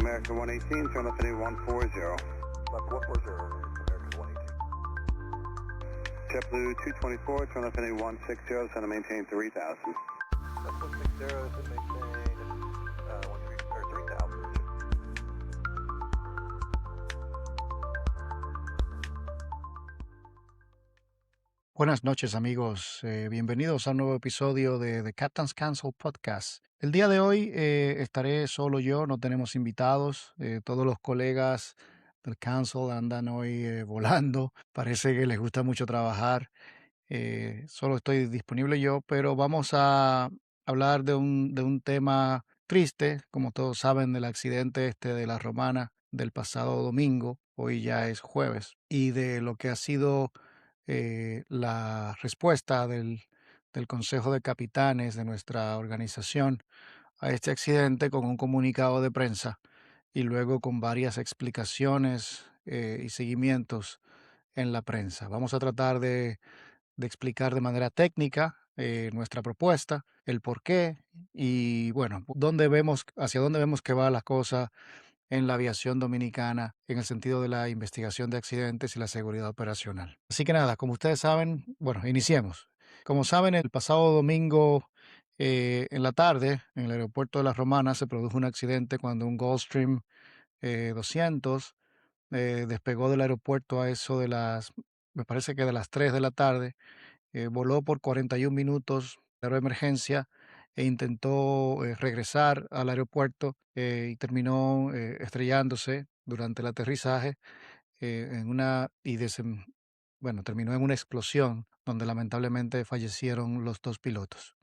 American 118, turn left heading 140. Left 140, American 118. JetBlue 224, turn left heading 160, send to maintain 3000. Left 160, to maintain 3000. Buenas noches amigos, bienvenidos a un nuevo episodio de The Captain's Council Podcast. El día de hoy estaré solo yo, no tenemos invitados, todos los colegas del Council andan hoy volando, parece que les gusta mucho trabajar, solo estoy disponible yo, pero vamos a hablar de un tema triste, como todos saben, del accidente de la Romana del pasado domingo, hoy ya es jueves, y de lo que ha sido la respuesta del Consejo de Capitanes de nuestra organización a este accidente con un comunicado de prensa y luego con varias explicaciones y seguimientos en la prensa. Vamos a tratar de explicar de manera técnica nuestra propuesta, el por qué y bueno, hacia dónde vemos que va la cosa en la aviación dominicana en el sentido de la investigación de accidentes y la seguridad operacional. Así que nada, como ustedes saben, bueno, iniciemos. Como saben, el pasado domingo en la tarde, en el aeropuerto de La Romana, se produjo un accidente cuando un Gulfstream 200 despegó del aeropuerto a eso me parece que de las 3 de la tarde, voló por 41 minutos de emergencia e intentó regresar al aeropuerto y terminó estrellándose durante el aterrizaje bueno, terminó en una explosión donde lamentablemente fallecieron los dos pilotos.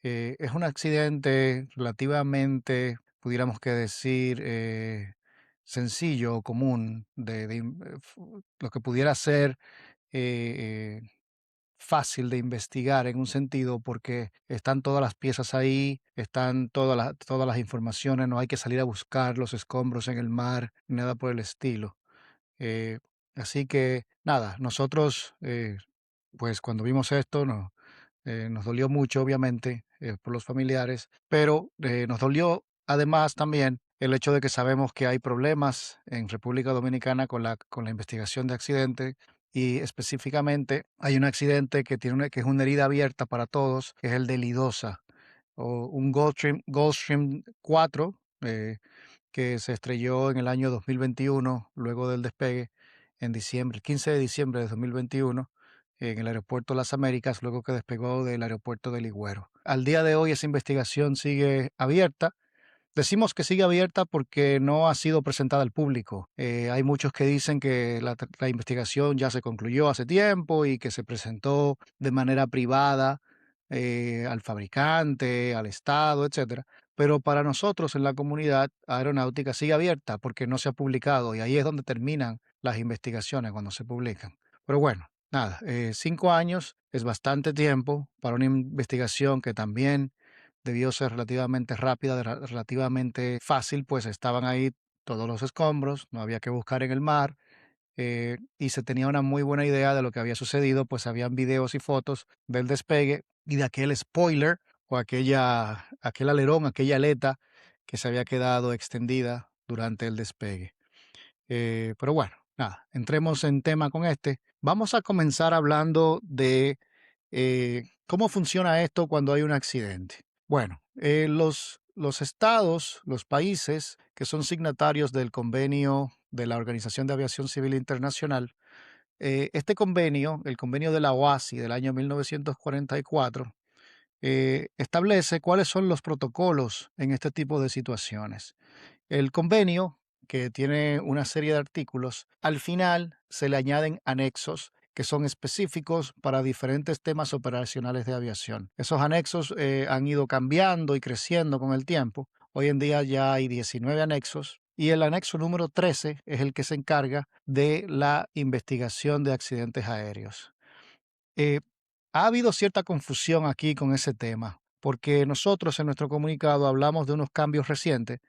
Es un accidente relativamente, pudiéramos que decir, sencillo o común lo que pudiera ser fácil de investigar en un sentido porque están todas las piezas ahí, están todas las informaciones, no hay que salir a buscar los escombros en el mar, ni nada por el estilo. Eh, Así que nada, nosotros pues cuando vimos esto nos dolió mucho obviamente por los familiares, pero nos dolió además también el hecho de que sabemos que hay problemas en República Dominicana con la investigación de accidentes y específicamente hay un accidente que es una herida abierta para todos, que es el de Lidosa, o un Gulfstream 4 que se estrelló en el año 2021, luego del despegue en diciembre, el 15 de diciembre de 2021, en el aeropuerto Las Américas, luego que despegó del aeropuerto de Ligüero. Al día de hoy esa investigación sigue abierta. Decimos que sigue abierta porque no ha sido presentada al público. Hay muchos que dicen que la investigación ya se concluyó hace tiempo y que se presentó de manera privada al fabricante, al Estado, etcétera. Pero para nosotros en la comunidad aeronáutica sigue abierta porque no se ha publicado y ahí es donde terminan las investigaciones cuando se publican. Pero bueno, nada, 5 años es bastante tiempo para una investigación que también debió ser relativamente rápida, relativamente fácil, pues estaban ahí todos los escombros, no había que buscar en el mar y se tenía una muy buena idea de lo que había sucedido, pues habían videos y fotos del despegue y de aquel spoiler o aquel alerón, aquella aleta que se había quedado extendida durante el despegue. Pero bueno, nada, entremos en tema con este. Vamos a comenzar hablando de cómo funciona esto cuando hay un accidente. Bueno, los estados, los países que son signatarios del convenio de la Organización de Aviación Civil Internacional, este convenio, el convenio de la OASI del año 1944, establece cuáles son los protocolos en este tipo de situaciones. El convenio, que tiene una serie de artículos, al final se le añaden anexos que son específicos para diferentes temas operacionales de aviación. Esos anexos han ido cambiando y creciendo con el tiempo. Hoy en día ya hay 19 anexos y el anexo número 13 es el que se encarga de la investigación de accidentes aéreos. Eh, Ha habido cierta confusión aquí con ese tema, porque nosotros en nuestro comunicado hablamos de unos cambios recientes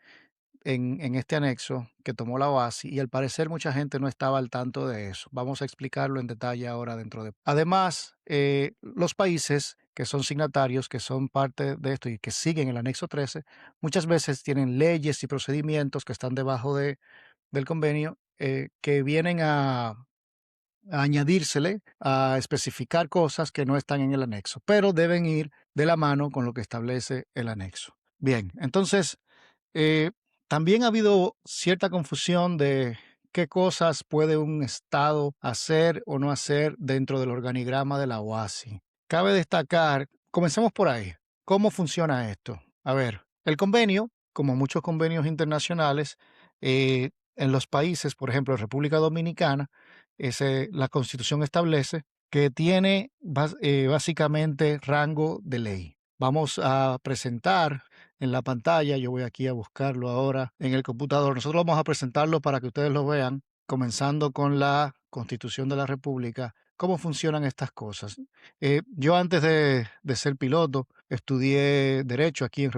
en este anexo que tomó la OASI y al parecer mucha gente no estaba al tanto de eso. Vamos a explicarlo en detalle ahora dentro de... Además, los países que son signatarios, que son parte de esto y que siguen el anexo 13, muchas veces tienen leyes y procedimientos que están debajo del convenio que vienen a añadírsele, a especificar cosas que no están en el anexo, pero deben ir de la mano con lo que establece el anexo. Bien, entonces, eh, también ha habido cierta confusión de qué cosas puede un Estado hacer o no hacer dentro del organigrama de la OASI. Cabe destacar, comencemos por ahí, ¿cómo funciona esto? A ver, el convenio, como muchos convenios internacionales, en los países, por ejemplo, República Dominicana, la Constitución establece que tiene básicamente rango de ley. Vamos a presentar en la pantalla, yo voy aquí a buscarlo ahora en el computador. Nosotros vamos a presentarlo para que ustedes lo vean, comenzando con la Constitución de la República, cómo funcionan estas cosas. Yo antes de ser piloto estudié Derecho aquí en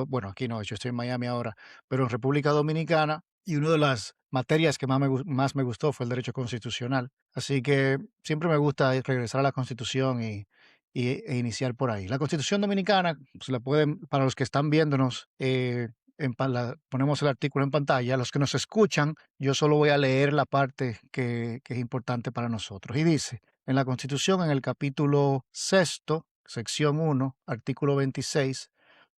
bueno, aquí no, yo estoy en Miami ahora, pero en República Dominicana, y una de las materias que más me gustó fue el Derecho Constitucional. Así que siempre me gusta regresar a la Constitución e iniciar por ahí. La Constitución Dominicana, pues la pueden, para los que están viéndonos, ponemos el artículo en pantalla. Los que nos escuchan, yo solo voy a leer la parte que es importante para nosotros. Y dice, en la Constitución, en el capítulo sexto, sección 1, artículo 26,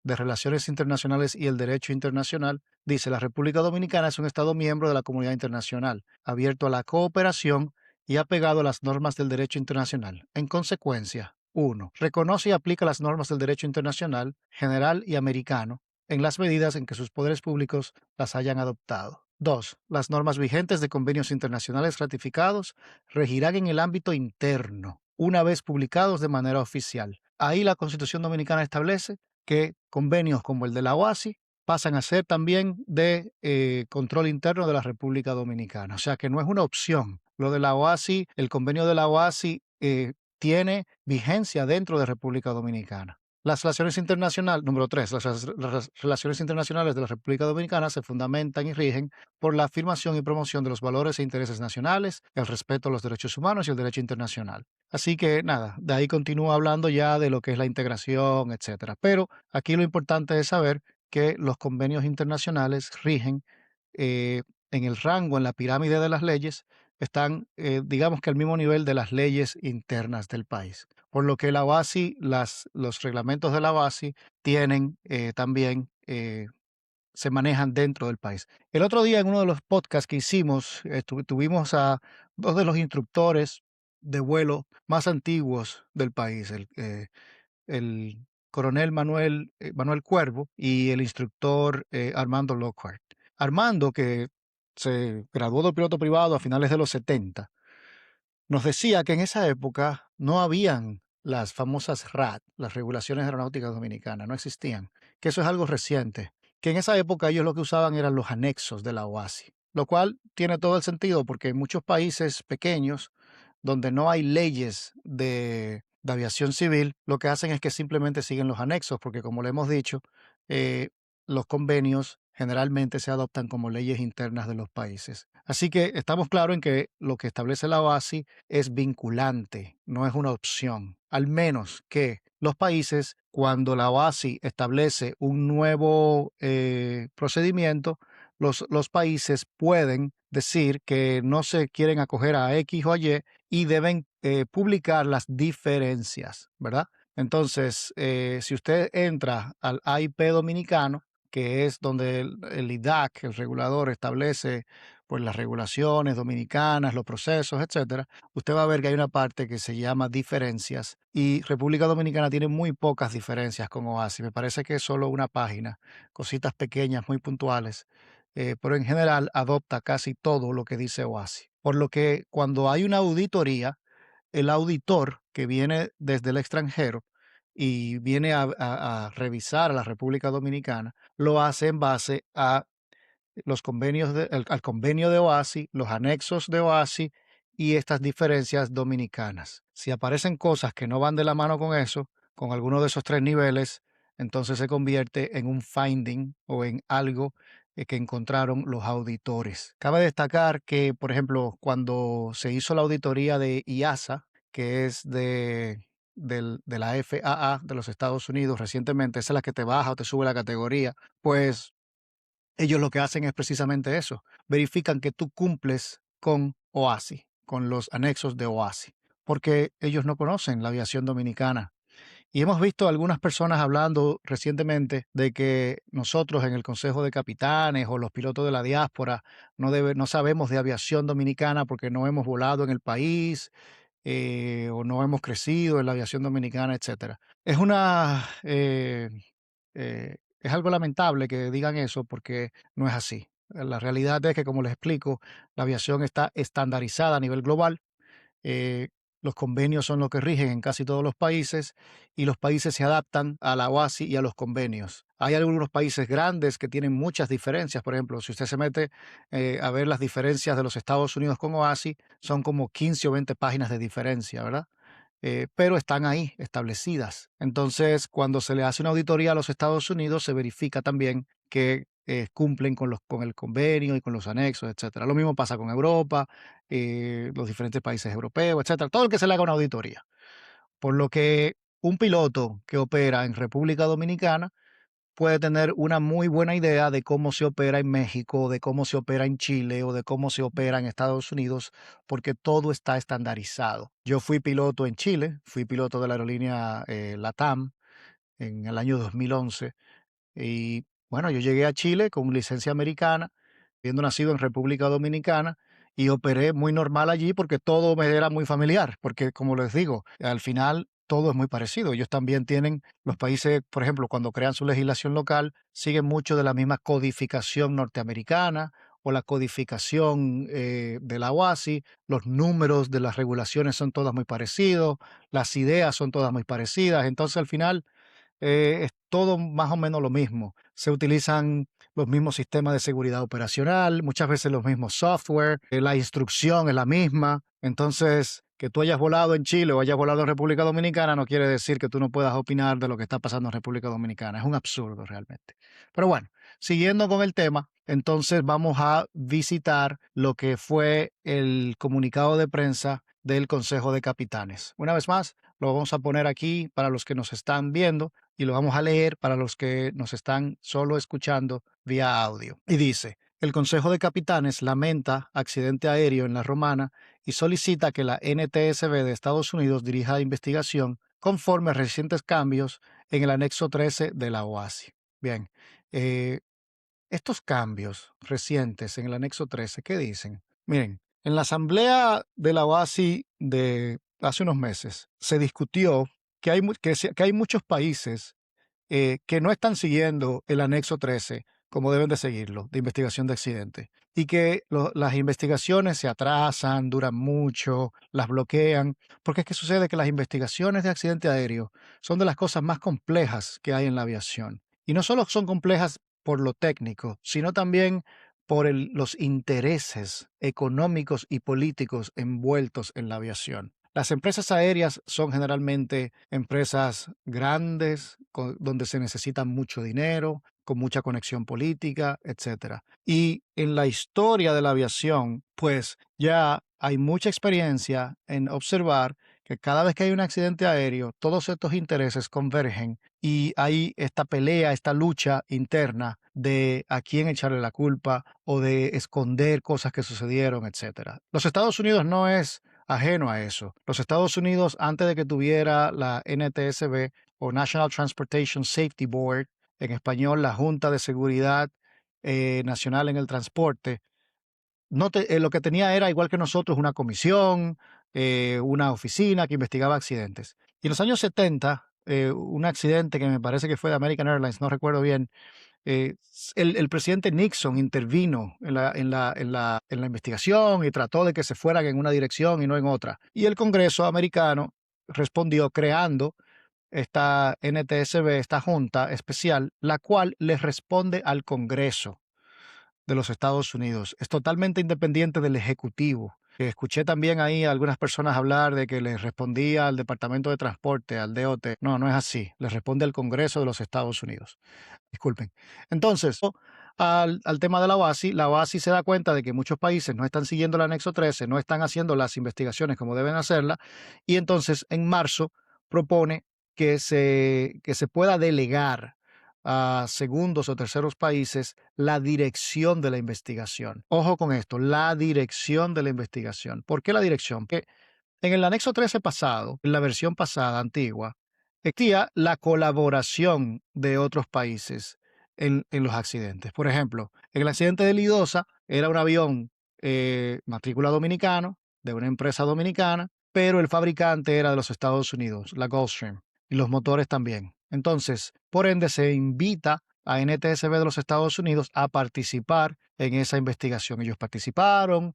de Relaciones Internacionales y el Derecho Internacional, dice, la República Dominicana es un Estado miembro de la comunidad internacional, abierto a la cooperación y apegado a las normas del derecho internacional. En consecuencia, 1. Reconoce y aplica las normas del derecho internacional, general y americano, en las medidas en que sus poderes públicos las hayan adoptado. 2. Las normas vigentes de convenios internacionales ratificados regirán en el ámbito interno, una vez publicados de manera oficial. Ahí la Constitución Dominicana establece que convenios como el de la OASI pasan a ser también de control interno de la República Dominicana. O sea que no es una opción. Lo de la OASI, el convenio de la OASI tiene vigencia dentro de República Dominicana. Las relaciones internacionales, número 3, las relaciones internacionales de la República Dominicana se fundamentan y rigen por la afirmación y promoción de los valores e intereses nacionales, el respeto a los derechos humanos y el derecho internacional. Así que nada, de ahí continúa hablando ya de lo que es la integración, etcétera. Pero aquí lo importante es saber que los convenios internacionales rigen en el rango, en la pirámide de las leyes, están, digamos que al mismo nivel de las leyes internas del país. Por lo que la OASI, los reglamentos de la OASI tienen también, se manejan dentro del país. El otro día en uno de los podcasts que hicimos, tuvimos a dos de los instructores de vuelo más antiguos del país, el coronel Manuel Cuervo y el instructor Armando Lockhart. Armando, que se graduó de piloto privado a finales de los 70, nos decía que en esa época no habían las famosas RAD, las regulaciones aeronáuticas dominicanas, no existían, que eso es algo reciente, que en esa época ellos lo que usaban eran los anexos de la OASI, lo cual tiene todo el sentido porque en muchos países pequeños donde no hay leyes de aviación civil, lo que hacen es que simplemente siguen los anexos, porque como le hemos dicho, eh, los convenios generalmente se adoptan como leyes internas de los países. Así que estamos claros en que lo que establece la OASI es vinculante, no es una opción, al menos que los países, cuando la OASI establece un nuevo procedimiento, los países pueden decir que no se quieren acoger a X o y deben publicar las diferencias, ¿verdad? Entonces, si usted entra al AIP dominicano, que es donde el IDAC, el regulador, establece pues, las regulaciones dominicanas, los procesos, etcétera, usted va a ver que hay una parte que se llama diferencias y República Dominicana tiene muy pocas diferencias con OASI. Me parece que es solo una página, cositas pequeñas, muy puntuales, pero en general adopta casi todo lo que dice OASI. Por lo que cuando hay una auditoría, el auditor que viene desde el extranjero y viene a revisar a la República Dominicana, lo hace en base a los convenios al convenio de OASI, los anexos de OASI y estas diferencias dominicanas. Si aparecen cosas que no van de la mano con eso, con alguno de esos tres niveles, entonces se convierte en un finding o en algo que encontraron los auditores. Cabe destacar que, por ejemplo, cuando se hizo la auditoría de IASA, que es de la FAA de los Estados Unidos recientemente, esa es la que te baja o te sube la categoría, pues ellos lo que hacen es precisamente eso, verifican que tú cumples con OASI, con los anexos de OASI, porque ellos no conocen la aviación dominicana. Y hemos visto algunas personas hablando recientemente de que nosotros en el Consejo de Capitanes o los pilotos de la diáspora no sabemos de aviación dominicana porque no hemos volado en el país, o no hemos crecido en la aviación dominicana, etcétera. Es algo lamentable que digan eso porque no es así. La realidad es que, como les explico, la aviación está estandarizada a nivel global. eh, los convenios son los que rigen en casi todos los países y los países se adaptan a la OASI y a los convenios. Hay algunos países grandes que tienen muchas diferencias. Por ejemplo, si usted se mete a ver las diferencias de los Estados Unidos con OASI, son como 15 o 20 páginas de diferencia, ¿verdad? Pero están ahí establecidas. Entonces, cuando se le hace una auditoría a los Estados Unidos, se verifica también que cumplen con el convenio y con los anexos, etcétera. Lo mismo pasa con Europa, los diferentes países europeos, etcétera. Todo el que se le haga una auditoría. Por lo que un piloto que opera en República Dominicana puede tener una muy buena idea de cómo se opera en México, de cómo se opera en Chile o de cómo se opera en Estados Unidos, porque todo está estandarizado. Yo fui piloto en Chile, fui piloto de la aerolínea LATAM en el año 2011 y bueno, yo llegué a Chile con licencia americana, habiendo nacido en República Dominicana, y operé muy normal allí porque todo me era muy familiar, porque como les digo, al final todo es muy parecido. Ellos también tienen, los países, por ejemplo, cuando crean su legislación local, siguen mucho de la misma codificación norteamericana o la codificación de la OASI, los números de las regulaciones son todas muy parecidos, las ideas son todas muy parecidas, entonces al final es todo más o menos lo mismo. Se utilizan los mismos sistemas de seguridad operacional, muchas veces los mismos software, la instrucción es la misma. Entonces, que tú hayas volado en Chile o hayas volado en República Dominicana no quiere decir que tú no puedas opinar de lo que está pasando en República Dominicana. Es un absurdo realmente. Pero bueno, siguiendo con el tema, entonces vamos a visitar lo que fue el comunicado de prensa del Consejo de Capitanes. Una vez más, lo vamos a poner aquí para los que nos están viendo y lo vamos a leer para los que nos están solo escuchando vía audio. Y dice, el Consejo de Capitanes lamenta accidente aéreo en la Romana y solicita que la NTSB de Estados Unidos dirija la investigación conforme a recientes cambios en el anexo 13 de la OASI. Bien, eh, estos cambios recientes en el anexo 13, ¿qué dicen? Miren, en la asamblea de la OASI de hace unos meses se discutió que hay muchos países que no están siguiendo el anexo 13 como deben de seguirlo, de investigación de accidentes, y que las investigaciones se atrasan, duran mucho, las bloquean, porque es que sucede que las investigaciones de accidente aéreo son de las cosas más complejas que hay en la aviación. Y no solo son complejas por lo técnico, sino también por los intereses económicos y políticos envueltos en la aviación. Las empresas aéreas son generalmente empresas grandes, donde se necesita mucho dinero, con mucha conexión política, etcétera. Y en la historia de la aviación, pues ya hay mucha experiencia en observar que cada vez que hay un accidente aéreo, todos estos intereses convergen y hay esta pelea, esta lucha interna de a quién echarle la culpa o de esconder cosas que sucedieron, etcétera. Los Estados Unidos no es ajeno a eso. Los Estados Unidos, antes de que tuviera la NTSB o National Transportation Safety Board, en español la Junta de Seguridad Nacional en el Transporte, lo que tenía era, igual que nosotros, una comisión, una oficina que investigaba accidentes. Y en los años 70, un accidente que me parece que fue de American Airlines, no recuerdo bien, el presidente Nixon intervino en la investigación y trató de que se fueran en una dirección y no en otra. Y el Congreso americano respondió creando esta NTSB, esta junta especial, la cual le responde al Congreso de los Estados Unidos. Es totalmente independiente del Ejecutivo. Escuché también ahí a algunas personas hablar de que les respondía al Departamento de Transporte, al DOT. No, no es así. Les responde al Congreso de los Estados Unidos. Disculpen. Entonces, al tema de la OASI se da cuenta de que muchos países no están siguiendo el anexo 13, no están haciendo las investigaciones como deben hacerla, y entonces en marzo propone que se pueda delegar a segundos o terceros países la dirección de la investigación. Ojo con esto, la dirección de la investigación. ¿Por qué la dirección? Porque en el anexo 13 pasado, en la versión pasada, antigua, existía la colaboración de otros países en los accidentes. Por ejemplo, en el accidente de Lidosa era un avión matrícula dominicano, de una empresa dominicana, pero el fabricante era de los Estados Unidos, la Gulfstream, y los motores también. Entonces, por ende, se invita a NTSB de los Estados Unidos a participar en esa investigación. Ellos participaron,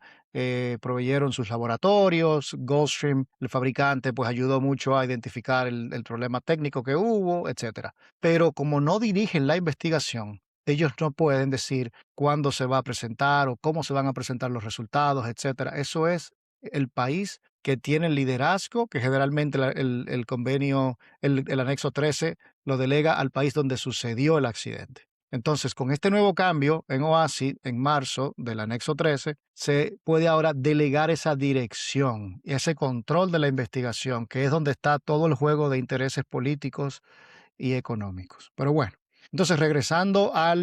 proveyeron sus laboratorios, Gulfstream, el fabricante, pues ayudó mucho a identificar el problema técnico que hubo, etcétera. Pero como no dirigen la investigación, ellos no pueden decir cuándo se va a presentar o cómo se van a presentar los resultados, etcétera. Eso es el país que tiene el liderazgo, que generalmente el convenio, el anexo 13, lo delega al país donde sucedió el accidente. Entonces, con este nuevo cambio en OASI, en marzo del anexo 13, se puede ahora delegar esa dirección y ese control de la investigación, que es donde está todo el juego de intereses políticos y económicos. Pero bueno, entonces regresando a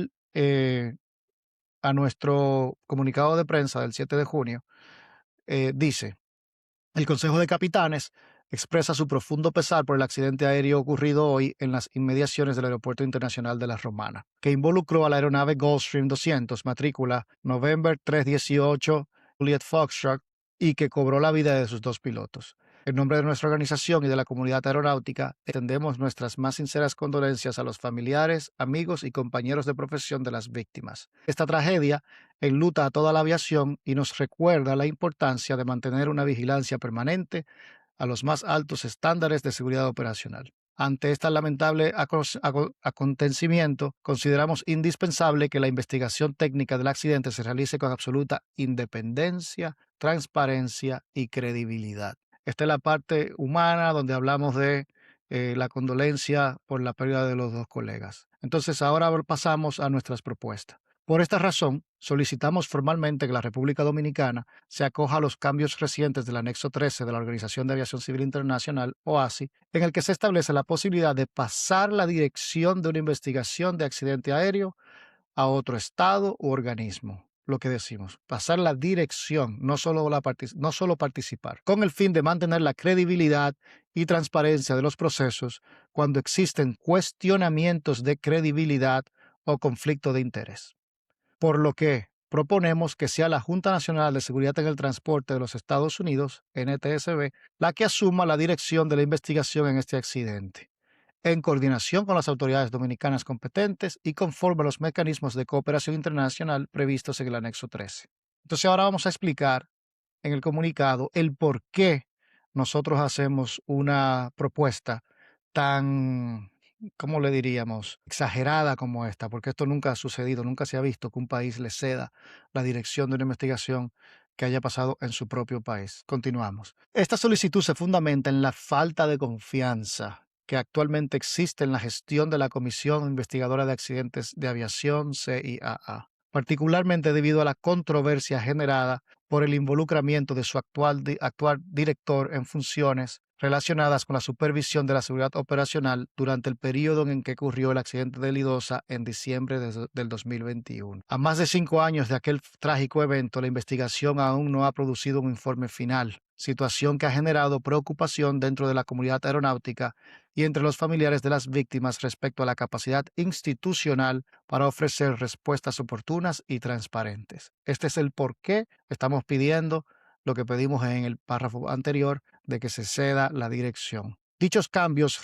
nuestro comunicado de prensa del 7 de junio, dice, el Consejo de Capitanes expresa su profundo pesar por el accidente aéreo ocurrido hoy en las inmediaciones del Aeropuerto Internacional de La Romana, que involucró a la aeronave Gulfstream 200, matrícula November 318 Juliet Foxtrot, y que cobró la vida de sus dos pilotos. En nombre de nuestra organización y de la comunidad aeronáutica, extendemos nuestras más sinceras condolencias a los familiares, amigos y compañeros de profesión de las víctimas. Esta tragedia enluta a toda la aviación y nos recuerda la importancia de mantener una vigilancia permanente a los más altos estándares de seguridad operacional. Ante este lamentable acontecimiento, consideramos indispensable que la investigación técnica del accidente se realice con absoluta independencia, transparencia y credibilidad. Esta es la parte humana donde hablamos de la condolencia por la pérdida de los dos colegas. Entonces, ahora pasamos a nuestras propuestas. Por esta razón, solicitamos formalmente que la República Dominicana se acoja a los cambios recientes del anexo 13 de la Organización de Aviación Civil Internacional, OASI, en el que se establece la posibilidad de pasar la dirección de una investigación de accidente aéreo a otro estado u organismo. Lo que decimos, pasar la dirección, no solo participar, con el fin de mantener la credibilidad y transparencia de los procesos cuando existen cuestionamientos de credibilidad o conflicto de interés. Por lo que proponemos que sea la Junta Nacional de Seguridad en el Transporte de los Estados Unidos, NTSB, la que asuma la dirección de la investigación en este accidente, en coordinación con las autoridades dominicanas competentes y conforme a los mecanismos de cooperación internacional previstos en el anexo 13. Entonces ahora vamos a explicar en el comunicado el por qué nosotros hacemos una propuesta tan, ¿cómo le diríamos?, exagerada como esta, porque esto nunca ha sucedido, nunca se ha visto que un país le ceda la dirección de una investigación que haya pasado en su propio país. Continuamos. Esta solicitud se fundamenta en la falta de confianza que actualmente existe en la gestión de la Comisión Investigadora de Accidentes de Aviación, CIAA, particularmente debido a la controversia generada por el involucramiento de su actual director en funciones relacionadas con la supervisión de la seguridad operacional durante el periodo en que ocurrió el accidente de Lidosa en diciembre del 2021. A más de 5 años de aquel trágico evento, la investigación aún no ha producido un informe final, situación que ha generado preocupación dentro de la comunidad aeronáutica y entre los familiares de las víctimas respecto a la capacidad institucional para ofrecer respuestas oportunas y transparentes. Este es el por qué estamos pidiendo lo que pedimos en el párrafo anterior de que se ceda la dirección. Dichos cambios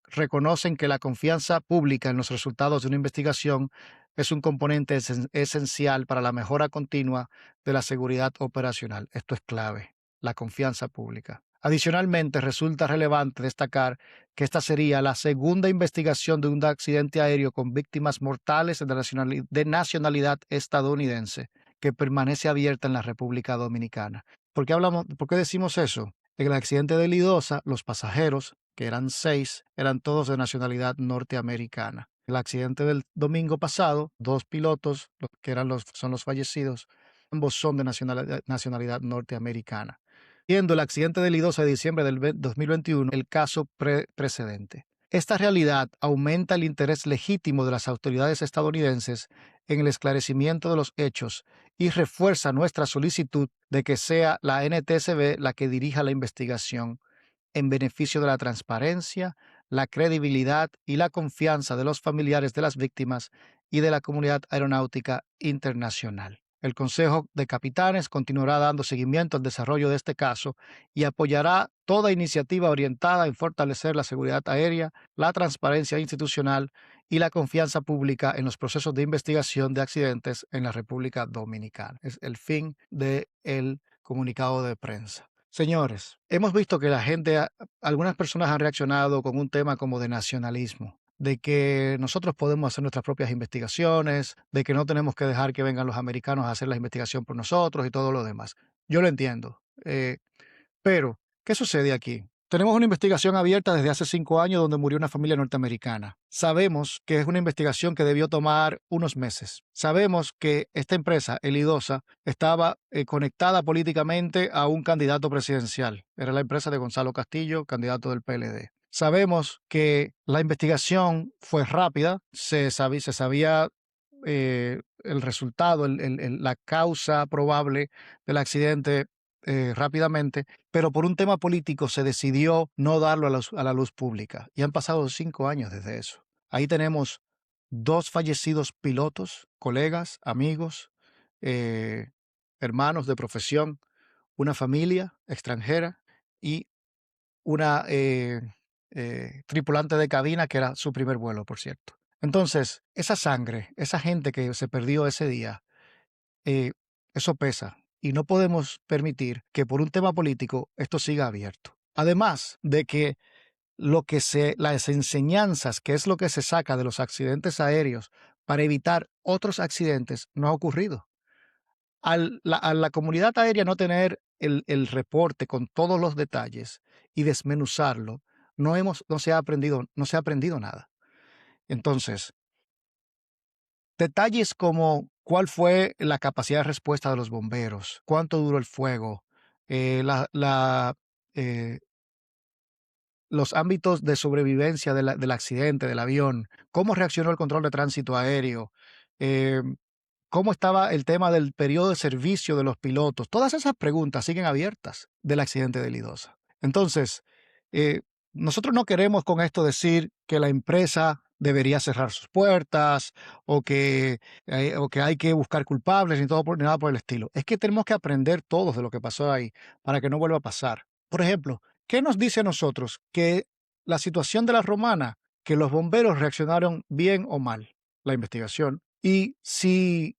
reconocen que la confianza pública en los resultados de una investigación es un componente esencial para la mejora continua de la seguridad operacional. Esto es clave, la confianza pública. Adicionalmente, resulta relevante destacar que esta sería la segunda investigación de un accidente aéreo con víctimas mortales de nacionalidad estadounidense que permanece abierta en la República Dominicana. ¿Por qué decimos eso? En el accidente de Lidosa, los pasajeros, que eran 6, eran todos de nacionalidad norteamericana. El accidente del domingo pasado, 2 pilotos, son los fallecidos, ambos son de nacionalidad norteamericana. Viendo el accidente de Lidosa de diciembre del 2021, el caso precedente. Esta realidad aumenta el interés legítimo de las autoridades estadounidenses en el esclarecimiento de los hechos y refuerza nuestra solicitud de que sea la NTSB la que dirija la investigación en beneficio de la transparencia, la credibilidad y la confianza de los familiares de las víctimas y de la comunidad aeronáutica internacional. El Consejo de Capitanes continuará dando seguimiento al desarrollo de este caso y apoyará toda iniciativa orientada en fortalecer la seguridad aérea, la transparencia institucional y la confianza pública en los procesos de investigación de accidentes en la República Dominicana. Es el fin del comunicado de prensa. Señores, hemos visto que algunas personas han reaccionado con un tema como de nacionalismo, de que nosotros podemos hacer nuestras propias investigaciones, de que no tenemos que dejar que vengan los americanos a hacer la investigación por nosotros y todo lo demás. Yo lo entiendo. Pero, ¿qué sucede aquí? Tenemos una investigación abierta desde hace 5 años donde murió una familia norteamericana. Sabemos que es una investigación que debió tomar unos meses. Sabemos que esta empresa, Elidosa, estaba conectada políticamente a un candidato presidencial. Era la empresa de Gonzalo Castillo, candidato del PLD. Sabemos que la investigación fue rápida, se sabía el resultado, la causa probable del accidente rápidamente, pero por un tema político se decidió no darlo a la luz pública. Y han pasado 5 años desde eso. Ahí tenemos 2 fallecidos pilotos, colegas, amigos, hermanos de profesión, una familia extranjera y una tripulante de cabina que era su primer vuelo, por cierto. Entonces, esa sangre, esa gente que se perdió ese día, eso pesa y no podemos permitir que por un tema político esto siga abierto. Además de que las enseñanzas, que es lo que se saca de los accidentes aéreos para evitar otros accidentes, no ha ocurrido. A la comunidad aérea no tener el reporte con todos los detalles y desmenuzarlo, no se ha aprendido nada. Entonces, detalles como cuál fue la capacidad de respuesta de los bomberos, cuánto duró el fuego, eh, la, la, eh, los ámbitos de sobrevivencia del accidente del avión, cómo reaccionó el control de tránsito aéreo, eh, cómo estaba el tema del periodo de servicio de los pilotos. Todas esas preguntas siguen abiertas del accidente de Lidosa. Entonces, eh, nosotros no queremos con esto decir que la empresa debería cerrar sus puertas o que hay que buscar culpables ni nada por el estilo. Es que tenemos que aprender todos de lo que pasó ahí para que no vuelva a pasar. Por ejemplo, ¿qué nos dice a nosotros que la situación de la Romana, que los bomberos reaccionaron bien o mal? La investigación. Y si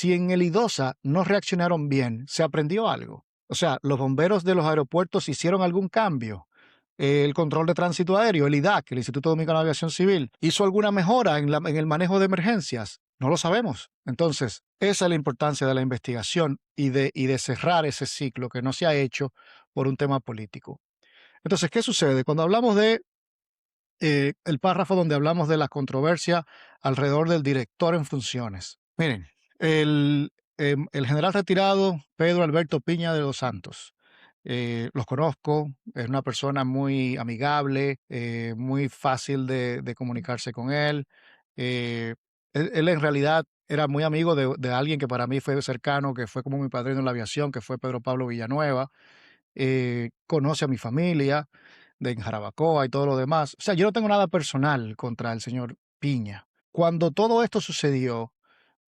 en el Idosa no reaccionaron bien, ¿se aprendió algo? O sea, los bomberos de los aeropuertos hicieron algún cambio. El control de tránsito aéreo, el IDAC, el Instituto Dominicano de Aviación Civil, ¿hizo alguna mejora en el manejo de emergencias? No lo sabemos. Entonces, esa es la importancia de la investigación y de cerrar ese ciclo que no se ha hecho por un tema político. Entonces, ¿qué sucede? Cuando hablamos de el párrafo donde hablamos de la controversia alrededor del director en funciones. Miren, el general retirado Pedro Alberto Piña de los Santos. Los conozco, es una persona muy amigable, muy fácil de comunicarse con él. Él en realidad era muy amigo de alguien que para mí fue cercano, que fue como mi padrino en la aviación, que fue Pedro Pablo Villanueva. Conoce a mi familia de Jarabacoa y todo lo demás. O sea, yo no tengo nada personal contra el señor Piña. Cuando todo esto sucedió,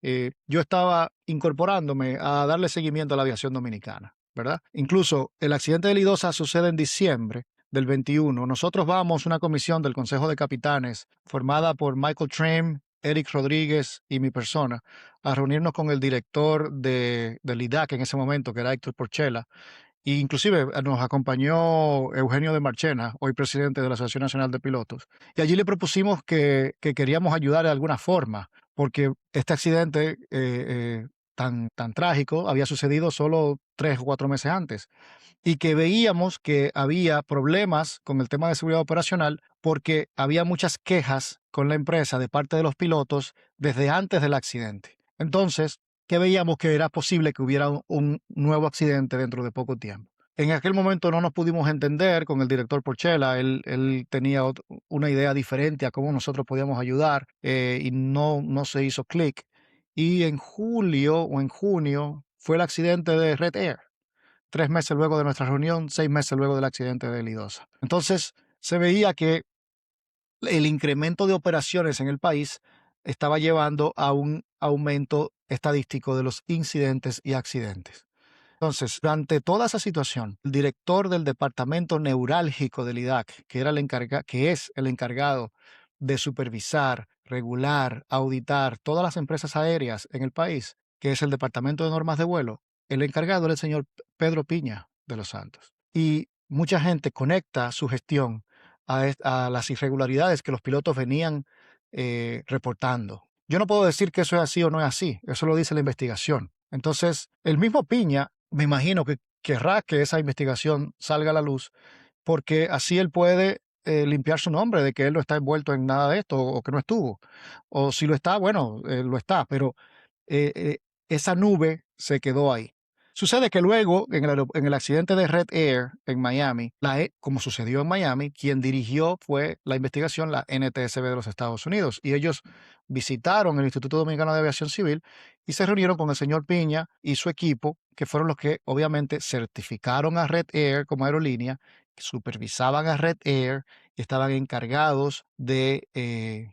yo estaba incorporándome a darle seguimiento a la aviación dominicana, ¿verdad? Incluso el accidente de Lidosa sucede en diciembre del 21. Nosotros vamos, una comisión del Consejo de Capitanes, formada por Michael Trim, Eric Rodríguez y mi persona, a reunirnos con el director del IDAC en ese momento, que era Héctor Porchela. E inclusive nos acompañó Eugenio de Marchena, hoy presidente de la Asociación Nacional de Pilotos. Y allí le propusimos que queríamos ayudar de alguna forma, porque este accidente tan trágico había sucedido solo 3 o 4 meses antes y que veíamos que había problemas con el tema de seguridad operacional porque había muchas quejas con la empresa de parte de los pilotos desde antes del accidente. Entonces, que veíamos que era posible que hubiera un nuevo accidente dentro de poco tiempo. En aquel momento no nos pudimos entender con el director Porchela, él tenía una idea diferente a cómo nosotros podíamos ayudar y no se hizo clic. Y en julio o en junio fue el accidente de Red Air. 3 meses luego de nuestra reunión, 6 meses luego del accidente de Lidosa. Entonces se veía que el incremento de operaciones en el país estaba llevando a un aumento estadístico de los incidentes y accidentes. Entonces, durante toda esa situación, el director del departamento neurálgico del IDAC, que es el encargado de supervisar, regular, auditar todas las empresas aéreas en el país, que es el Departamento de Normas de Vuelo, el encargado era el señor Pedro Piña de los Santos. Y mucha gente conecta su gestión a las irregularidades que los pilotos venían reportando. Yo no puedo decir que eso es así o no es así, eso lo dice la investigación. Entonces, el mismo Piña, me imagino que querrá que esa investigación salga a la luz, porque así él puede limpiar su nombre de que él no está envuelto en nada de esto o que no estuvo. O si lo está, bueno, lo está, pero eh, eh, esa nube se quedó ahí. Sucede que luego, en el accidente de Red Air en Miami, como sucedió en Miami, quien dirigió fue la investigación, la NTSB de los Estados Unidos. Y ellos visitaron el Instituto Dominicano de Aviación Civil y se reunieron con el señor Piña y su equipo, que fueron los que obviamente certificaron a Red Air como aerolínea, supervisaban a Red Air y estaban encargados de,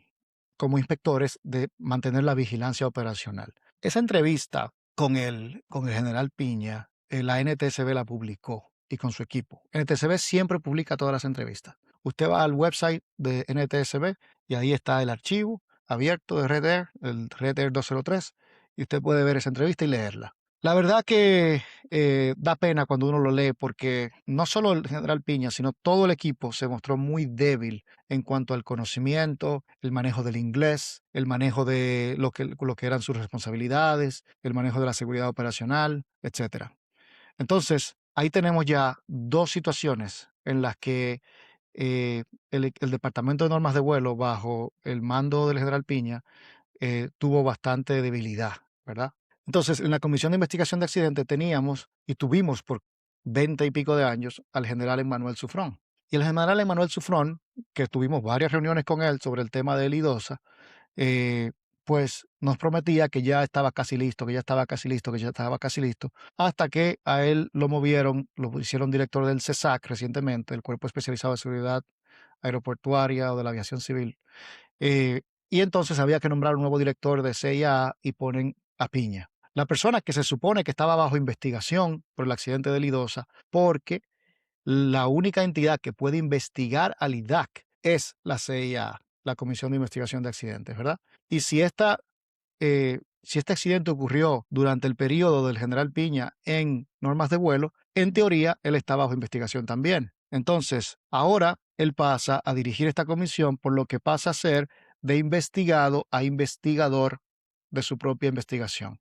como inspectores, de mantener la vigilancia operacional. Esa entrevista con el general Piña, la NTSB la publicó y con su equipo. NTSB siempre publica todas las entrevistas. Usted va al website de NTSB y ahí está el archivo abierto de Red Air, el Red Air 203, y usted puede ver esa entrevista y leerla. La verdad que da pena cuando uno lo lee porque no solo el general Piña, sino todo el equipo se mostró muy débil en cuanto al conocimiento, el manejo del inglés, el manejo de lo que eran sus responsabilidades, el manejo de la seguridad operacional, etcétera. Entonces, ahí tenemos ya dos situaciones en las que el Departamento de Normas de Vuelo, bajo el mando del general Piña, tuvo bastante debilidad, ¿verdad? Entonces, en la Comisión de Investigación de Accidentes teníamos y tuvimos por 20 y pico de años al general Emmanuel Sufrón. Y el general Emmanuel Sufrón, que tuvimos varias reuniones con él sobre el tema de Lidosa, eh, pues nos prometía que ya estaba casi listo, que ya estaba casi listo, que ya estaba casi listo, hasta que a él lo movieron, lo hicieron director del CESAC recientemente, el Cuerpo Especializado de Seguridad Aeroportuaria o de la Aviación Civil. Eh, y entonces había que nombrar un nuevo director de CIA y ponen a Piña. La persona que se supone que estaba bajo investigación por el accidente de Lidosa, porque la única entidad que puede investigar al IDAC es la CIA, la Comisión de Investigación de Accidentes, ¿verdad? Y si este accidente ocurrió durante el periodo del general Piña en normas de vuelo, en teoría él está bajo investigación también. Entonces, ahora él pasa a dirigir esta comisión, por lo que pasa a ser de investigado a investigador de su propia investigación.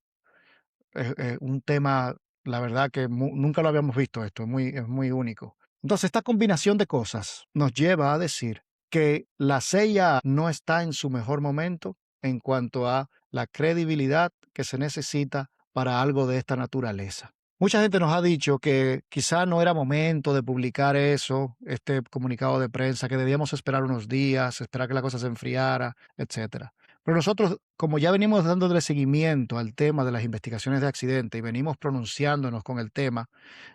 Es un tema, la verdad que nunca lo habíamos visto esto, es muy único. Entonces, esta combinación de cosas nos lleva a decir que la CIA no está en su mejor momento en cuanto a la credibilidad que se necesita para algo de esta naturaleza. Mucha gente nos ha dicho que quizá no era momento de publicar eso, este comunicado de prensa, que debíamos esperar unos días, esperar que la cosa se enfriara, etcétera. Pero nosotros, como ya venimos dándole seguimiento al tema de las investigaciones de accidente y venimos pronunciándonos con el tema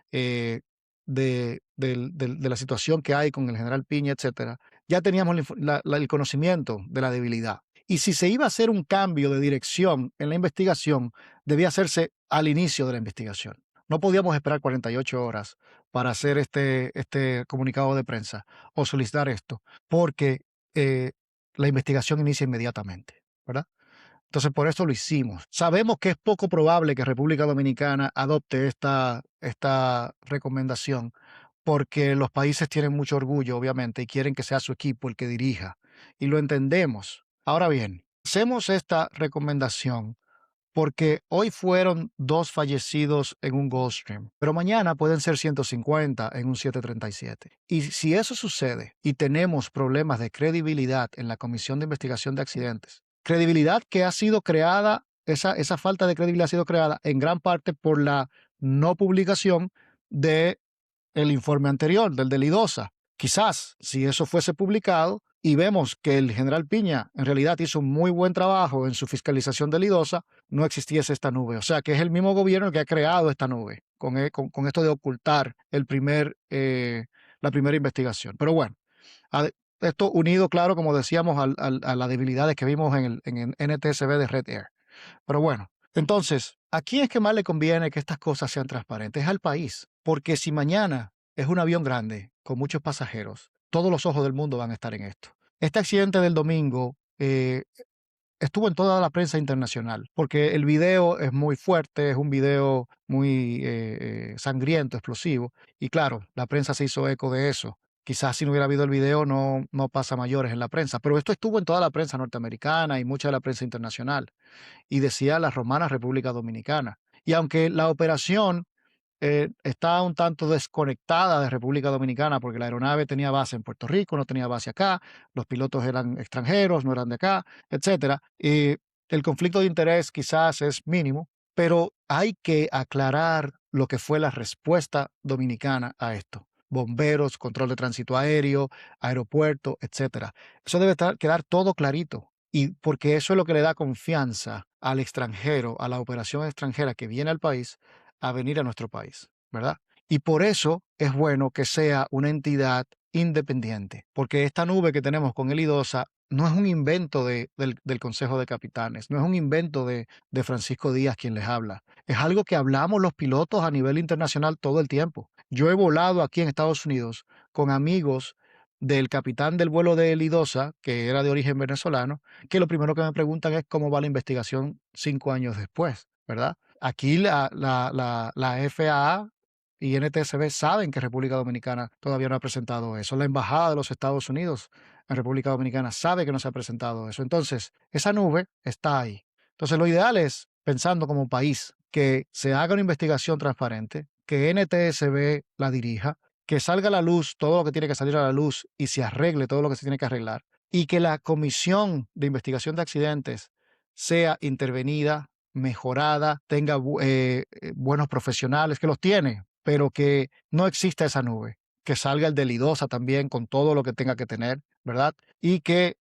de la situación que hay con el general Piña, etcétera, ya teníamos el conocimiento de la debilidad. Y si se iba a hacer un cambio de dirección en la investigación, debía hacerse al inicio de la investigación. No podíamos esperar 48 horas para hacer este comunicado de prensa o solicitar esto, porque la investigación inicia inmediatamente, ¿verdad? Entonces, por eso lo hicimos. Sabemos que es poco probable que República Dominicana adopte esta recomendación, porque los países tienen mucho orgullo, obviamente, y quieren que sea su equipo el que dirija. Y lo entendemos. Ahora bien, hacemos esta recomendación porque hoy fueron 2 fallecidos en un Gulfstream, pero mañana pueden ser 150 en un 737. Y si eso sucede y tenemos problemas de credibilidad en la Comisión de Investigación de Accidentes, credibilidad que ha sido creada, esa falta de credibilidad ha sido creada en gran parte por la no publicación del informe anterior, del de Lidosa. Quizás si eso fuese publicado y vemos que el general Piña en realidad hizo un muy buen trabajo en su fiscalización de Lidosa, no existiese esta nube. O sea que es el mismo gobierno el que ha creado esta nube con esto de ocultar la primera investigación. Pero bueno, esto unido, claro, como decíamos, a las debilidades que vimos en el NTSB de Red Air. Pero bueno, entonces, ¿a quién es que más le conviene que estas cosas sean transparentes? Es al país, porque si mañana es un avión grande con muchos pasajeros, todos los ojos del mundo van a estar en esto. Este accidente del domingo estuvo en toda la prensa internacional, porque el video es muy fuerte, es un video muy sangriento, explosivo, y claro, la prensa se hizo eco de eso. Quizás si no hubiera habido el video no pasa mayores en la prensa, pero esto estuvo en toda la prensa norteamericana y mucha de la prensa internacional, y decía la Romana República Dominicana. Y aunque la operación está un tanto desconectada de República Dominicana porque la aeronave tenía base en Puerto Rico, no tenía base acá, los pilotos eran extranjeros, no eran de acá, etcétera. Y el conflicto de interés quizás es mínimo, pero hay que aclarar lo que fue la respuesta dominicana a esto. Bomberos, control de tránsito aéreo, aeropuerto, etcétera. Eso debe quedar todo clarito. Y porque eso es lo que le da confianza al extranjero, a la operación extranjera que viene al país, a venir a nuestro país, ¿verdad? Y por eso es bueno que sea una entidad independiente, porque esta nube que tenemos con el IDOSA no es un invento del Consejo de Capitanes, no es un invento de Francisco Díaz quien les habla, es algo que hablamos los pilotos a nivel internacional todo el tiempo. Yo he volado aquí en Estados Unidos con amigos del capitán del vuelo de IDOSA, que era de origen venezolano, que lo primero que me preguntan es cómo va la investigación 5 años después, ¿verdad? Aquí la FAA y NTSB saben que República Dominicana todavía no ha presentado eso. La Embajada de los Estados Unidos en República Dominicana sabe que no se ha presentado eso. Entonces, esa nube está ahí. Entonces, lo ideal es, pensando como país, que se haga una investigación transparente, que NTSB la dirija, que salga a la luz todo lo que tiene que salir a la luz y se arregle todo lo que se tiene que arreglar, y que la Comisión de Investigación de Accidentes sea intervenida, mejorada, tenga buenos profesionales, que los tiene, pero que no exista esa nube, que salga el del IDOSA también con todo lo que tenga que tener, ¿verdad? Y que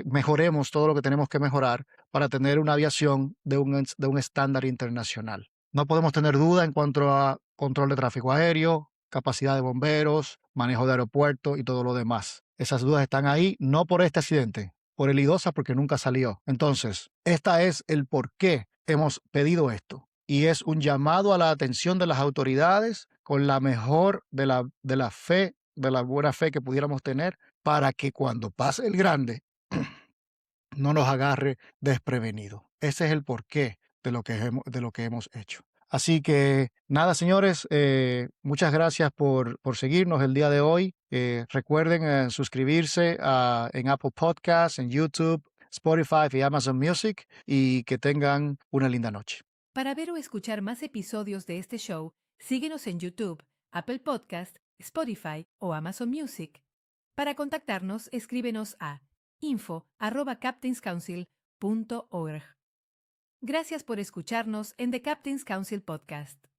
mejoremos todo lo que tenemos que mejorar para tener una aviación de un estándar internacional. No podemos tener duda en cuanto a control de tráfico aéreo, capacidad de bomberos, manejo de aeropuertos y todo lo demás. Esas dudas están ahí, no por este accidente, por el IDOSA porque nunca salió. Entonces, esta es el por qué hemos pedido esto. Y es un llamado a la atención de las autoridades con la mejor de la fe, de la buena fe que pudiéramos tener, para que cuando pase el grande no nos agarre desprevenido. Ese es el porqué de lo que hemos hecho. Así que nada, señores, muchas gracias por seguirnos el día de hoy. Recuerden suscribirse en Apple Podcasts, en YouTube, Spotify y Amazon Music, y que tengan una linda noche. Para ver o escuchar más episodios de este show, síguenos en YouTube, Apple Podcast, Spotify o Amazon Music. Para contactarnos, escríbenos a info@captainscouncil.org. Gracias por escucharnos en The Captain's Council Podcast.